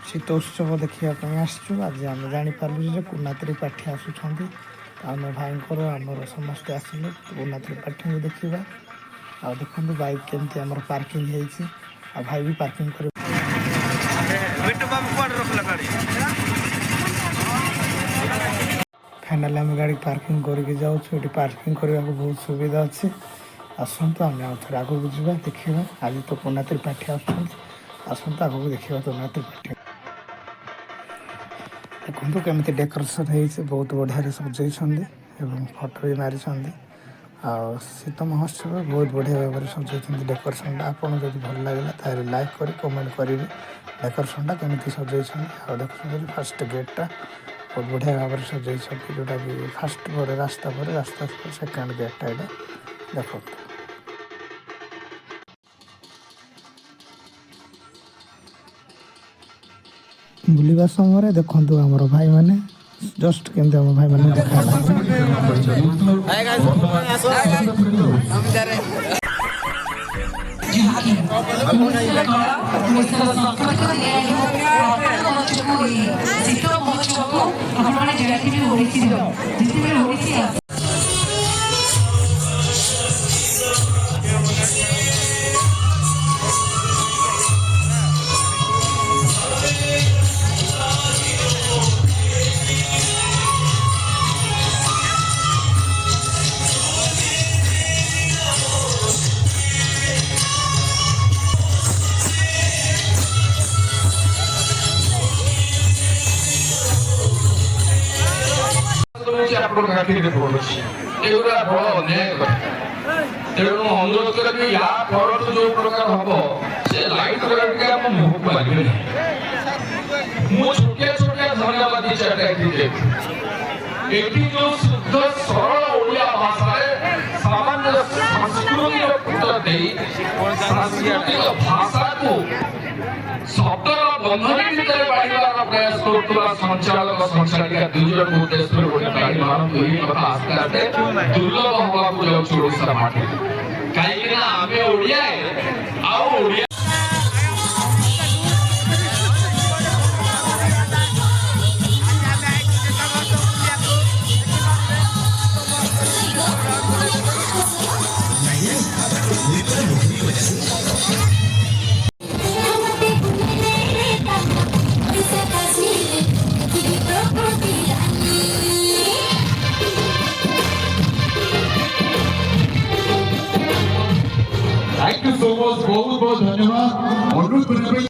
शीतोत्सव देखापी आसचु। आज आम जापारू कुना त्रिपाठी आसुँच आम भाई आमर समस्ते आसिलु कुना त्रिपाठी को देखा। आ देखो बाइक केमती आम पार्किंग आ भाई भी पार्किंग कर फाइनाली आम गाड़ी पार्किंग करके जाऊँ। पार्किंग करने को बहुत सुविधा अच्छी। आसतु आम थे आगू जा देखा। आज तो कुना त्रिपाठी आसतु आगू देखा कुना त्रिपाठी। देखो केमती डेकोरेशन है बहुत बढ़िया सजाई फोटो भी मारी। शीत महोत्सव बहुत बढ़िया भाव में सजाई डेकोरेशन। आपको जब भल लगे तार लाइक कर कमेंट करेंगे डेकोरेशन केमती सजाई। देखो फास्ट गेटा बहुत बढ़िया भाव में सजाई जोटा कि फास्ट पर रास्ता सेकेंड गेटा यहाँ देखो। बुलवा समय देखु आमर भाई मैंने जस्ट केमती आम भाई मैंने देखा तेणु अनुरोध करें या जो प्रकार हम से लाइट मुह को लगे छोटिया छोटिया धन्यवाद ये जो शुद्ध सरल ओडिया भाषा सामान्य सांस्कृतिक सांस्कृतिक भाषा को शब्द बंधन भितर बांधार प्रयास कर संचालक संचालिका दुई जन उद्देश्य आस्ते आस्ते दुर्लभ हवा कहीं आम ओडिया आ थैंक यू सो मच बहुत बहुत धन्यवाद अनुरोध करने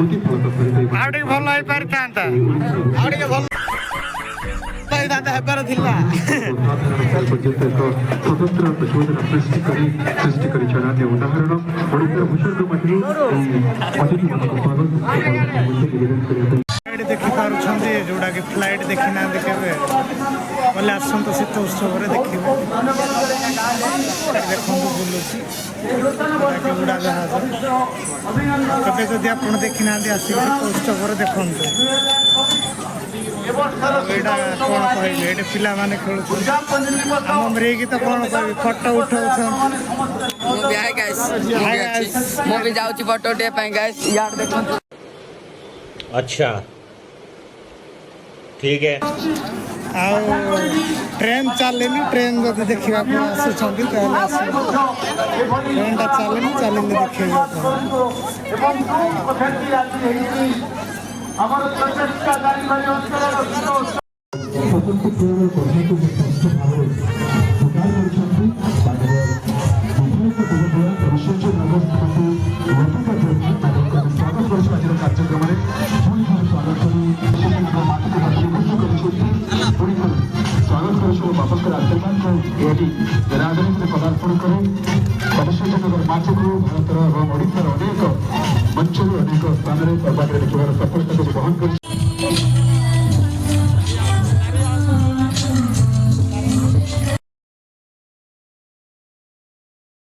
କାମଟି ଫଳପ୍ରଦ ହୋଇପାରିବ। ଆଉ ଟିକେ ଭଲ ହେଇପାରିଥାନ୍ତା, ଆଉ ଟିକେ ଭଲ ହେଇଥାନ୍ତା ହେବାର ଥିଲା। ପର୍ଯ୍ୟନ୍ତ ଏକ ସ୍ୱତନ୍ତ୍ର ପ୍ରଚୋଦନ ସୃଷ୍ଟି କରି ଜଣାନ୍ୟ ଉଦାହରଣ ଓଡ଼ିଶାର ଭୂଷଣ ମଧ୍ୟରୁ ଏହି ଅତିଥିମାନଙ୍କୁ ସ୍ୱାଗତ ନିବେଦନ କରିବା ପାଇଁ ଫ୍ଲାଇଟ୍ ଦେଖିପାରୁଛନ୍ତି, ଯେଉଁଟାକି ଫ୍ଲାଇଟ୍ ଦେଖିନାହାନ୍ତି କେବେ, ବୋଲେ ଆସନ୍ତୁ ଶୀତ ଉତ୍ସବରେ ଦେଖିବେ। ଦେଖନ୍ତୁ ବୁଲୁଛି ଯେଉଁଟାକି ଉଡ଼ାଜାହାଜ। କେବେ ଯଦି ଆପଣ ଦେଖିନାହାନ୍ତି ଆସିକି ଶୀତ ଉତ୍ସବରେ ଦେଖନ୍ତୁ। ଏଇଟା କ'ଣ କହିବି, ଏଇଠି ପିଲାମାନେ ଖେଳୁଛନ୍ତି। ଆମ ମରେଇକି ତ କ'ଣ କହିବି, ଫଟୋ ଉଠାଉଛନ୍ତି। ମୁଁ ବି ହାଇ ଗାଇସ୍, ମୁଁ ବି ଯାଉଛି ଫଟୋ ଉଠେଇବା ପାଇଁ ଗାଇସ୍। ଇଆଡ଼େ ଦେଖନ୍ତୁ। अच्छा ठीक है। ଆଉ ଟ୍ରେନ୍ ଚାଲିନି, ଟ୍ରେନ୍ ଯଦି ଦେଖିବାକୁ ଆସୁଛନ୍ତି ତାହେଲେ ଆସିବେ। ଟ୍ରେନ୍ଟା ଚାଲିନି, ଚାଲିଲେ ଦେଖିବେ ସ୍ୱତନ୍ତ୍ର ପ୍ରେରଣାର କଥାକୁ ମୁଁ ସ୍ପଷ୍ଟ ଭାବରେ ସ୍ୱୀକାର କରିଛନ୍ତି। ବିଧାୟକ ଯୁବଦଳ ଐଶ୍ୱର୍ଯ୍ୟ ନଗରକୁ ଲତିକା ପ୍ରତି ତାଙ୍କର ସ୍ୱାଗତ କରୁଛୁ ଆଜିର କାର୍ଯ୍ୟକ୍ରମରେ। ପୁଣି ଥରେ ସ୍ୱାଗତ କରି ମାଟିକୁ ବିମୁକ୍ତ କରିଛନ୍ତି। ପୁଣି ଥରେ ସ୍ୱାଗତ କରୁଛୁ ବାପାଙ୍କର ଆଶୀର୍ବାଦକୁ ଏଠି ରାଜନୀତିରେ ପଦାର୍ପଣ କରେ। ଐଶ୍ୱର୍ଯ୍ୟ ନଗର ମାଟିକୁ ଭାରତର ଏବଂ ଓଡ଼ିଶାର ଅନେକ ମଞ୍ଚରୁ ଅନେକ ସ୍ଥାନରେ ସର୍ବାଗ୍ରେ ଦେଖିବାର ସଫଳତାକୁ ବହନ କରିଛି।